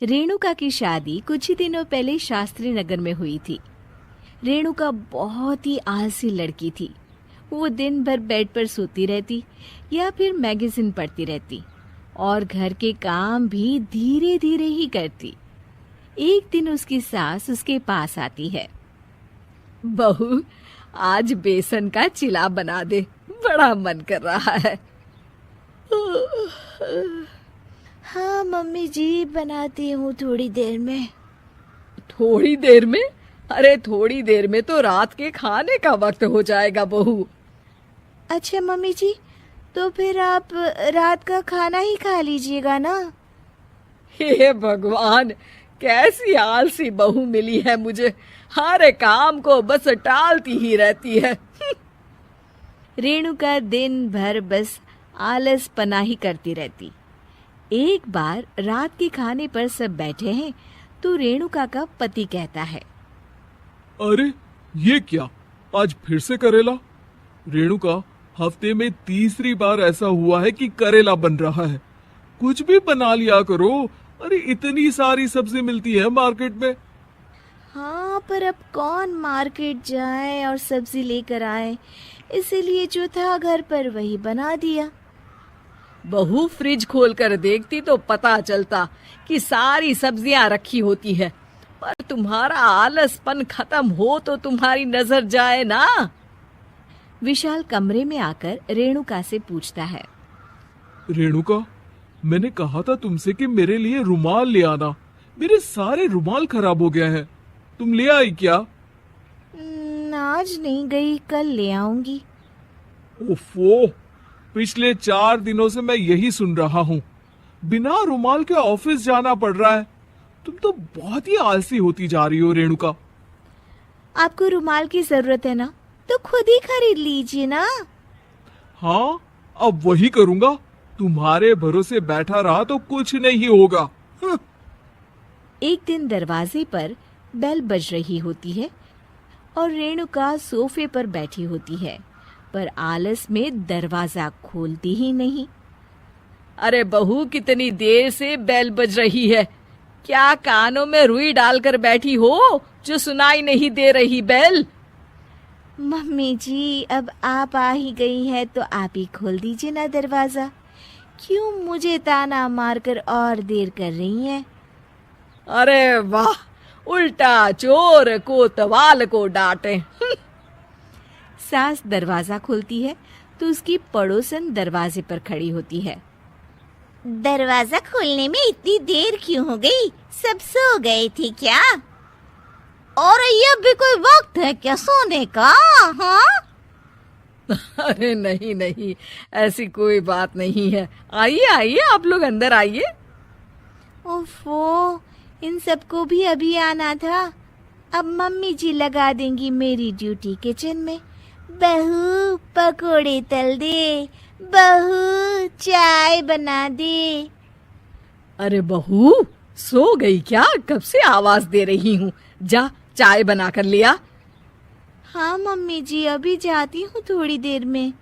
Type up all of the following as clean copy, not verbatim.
रेणुका की शादी कुछ ही दिनों पहले शास्त्री नगर में हुई थी। रेणुका बहुत ही आलसी लड़की थी। वो दिन भर बेड पर सोती रहती या फिर मैगजीन पढ़ती रहती और घर के काम भी धीरे धीरे ही करती। एक दिन उसकी सास उसके पास आती है। बहू, आज बेसन का चिला बना दे, बड़ा मन कर रहा है। हाँ मम्मी जी, बनाती हूँ थोड़ी देर में। थोड़ी देर में? अरे थोड़ी देर में तो रात के खाने का वक्त हो जाएगा बहू। अच्छा मम्मी जी, तो फिर आप रात का खाना ही खा लीजिएगा ना। हे भगवान, कैसी आलसी बहू मिली है मुझे। हर काम को बस टालती ही रहती है। रेणुका दिन भर बस आलस पना ही करती रहती। एक बार रात के खाने पर सब बैठे हैं तो रेणुका का पति कहता है, अरे ये क्या, आज फिर से करेला? रेणुका, हफ्ते में तीसरी बार ऐसा हुआ है कि करेला बन रहा है। कुछ भी बना लिया करो। अरे इतनी सारी सब्जी मिलती है मार्केट में। हाँ, पर अब कौन मार्केट जाए और सब्जी लेकर आए, इसीलिए जो था घर पर वही बना दिया। बहू, फ्रिज खोल कर देखती तो पता चलता कि सारी सब्जियां रखी होती है। पर तुम्हारा आलसपन खत्म हो तो तुम्हारी नजर जाए ना। विशाल कमरे में आकर रेणुका से पूछता है, रेणुका, मैंने कहा था तुमसे कि मेरे लिए रुमाल ले आना। मेरे सारे रुमाल खराब हो गए हैं। तुम ले आई क्या? आज नहीं गई, कल ले आऊंगी। ओफो, पिछले 4 दिनों से मैं यही सुन रहा हूँ। बिना रुमाल के ऑफिस जाना पड़ रहा है। तुम तो बहुत ही आलसी होती जा रही हो रेणुका। आपको रुमाल की जरूरत है ना, तो खुद ही खरीद लीजिए ना। हाँ, अब वही करूंगा। तुम्हारे भरोसे बैठा रहा तो कुछ नहीं होगा। एक दिन दरवाजे पर बेल बज रही होती है और रेणुका सोफे पर बैठी होती है, पर आलस में दरवाजा खोलती ही नहीं। अरे बहू, कितनी देर से बेल बज रही है? क्या कानों में रुई डालकर बैठी हो जो सुनाई नहीं दे रही बेल? मम्मी जी, अब आप आ ही गई है तो आप ही खोल दीजिए ना दरवाजा। क्यों मुझे ताना मारकर और देर कर रही हैं? अरे वाह, उल्टा चोर कोतवाल को डांटे। सास दरवाजा खोलती है तो उसकी पड़ोसन दरवाजे पर खड़ी होती है। दरवाजा खोलने में इतनी देर क्यों हो गई? सब सो गए थे क्या? और ये भी कोई वक्त है क्या सोने का? हाँ? अरे नहीं नहीं, ऐसी कोई बात नहीं है। आइए आइए, आप लोग अंदर आइए। ओफो, इन सबको भी अभी आना था। अब मम्मी जी लगा देंगी मेरी ड्यूटी किचन में। बहू, पकोड़े तल दे। बहू, चाय बना दे। अरे बहू, सो गई क्या? कब से आवाज दे रही हूँ। जा, चाय बना कर लिया। हाँ मम्मी जी, अभी जाती हूँ थोड़ी देर में।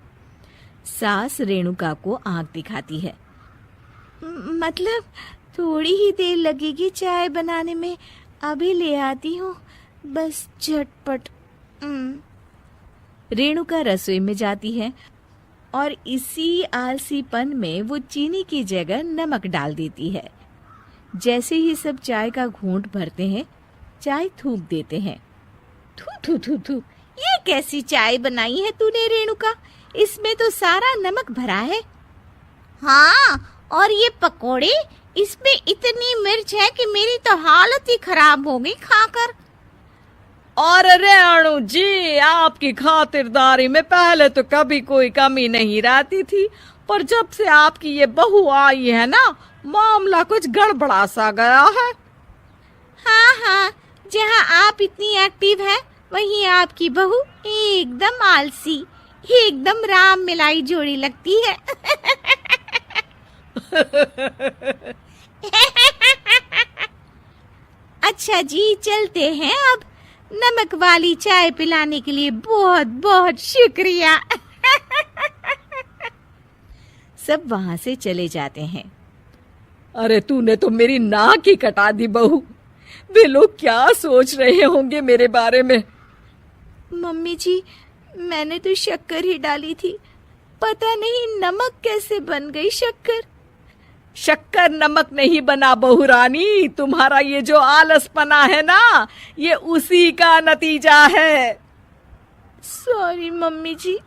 सास रेणुका को आंख दिखाती है। मतलब थोड़ी ही देर लगेगी चाय बनाने में, अभी ले आती हूँ, बस झटपट। रेणुका रसोई में जाती है और इसी आलसीपन में वो चीनी की जगह नमक डाल देती है। जैसे ही सब चाय का घूंट भरते हैं, चाय थूक देते हैं। थू थू थू थू, ये कैसी चाय बनाई है तूने रेणुका? इसमें तो सारा नमक भरा है। हाँ, और ये पकोड़े, इसमें इतनी मिर्च है कि मेरी तो हालत ही खराब हो गई खाकर। और रेणु जी, आपकी खातिरदारी में पहले तो कभी कोई कमी नहीं रहती थी, पर जब से आपकी ये बहू आई है ना, मामला कुछ गड़बड़ा सा गया है। हाँ हाँ, जहाँ आप इतनी एक्टिव है, वहीं आपकी बहू एकदम आलसी, एकदम राम मिलाई जोड़ी लगती है। अच्छा जी, चलते हैं अब। नमक वाली चाय पिलाने के लिए बहुत बहुत शुक्रिया। सब वहां से चले जाते हैं। अरे तूने तो मेरी नाक ही कटा दी बहू। वे लोग क्या सोच रहे होंगे मेरे बारे में। मम्मी जी, मैंने तो शक्कर ही डाली थी, पता नहीं नमक कैसे बन गई शक्कर। शक्कर नमक नहीं बना बहू रानी, तुम्हारा ये जो आलसपना है ना, ये उसी का नतीजा है। सॉरी मम्मी जी,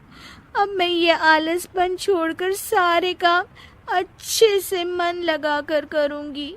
अब मैं ये आलसपन छोड़कर सारे काम अच्छे से मन लगाकर करूंगी।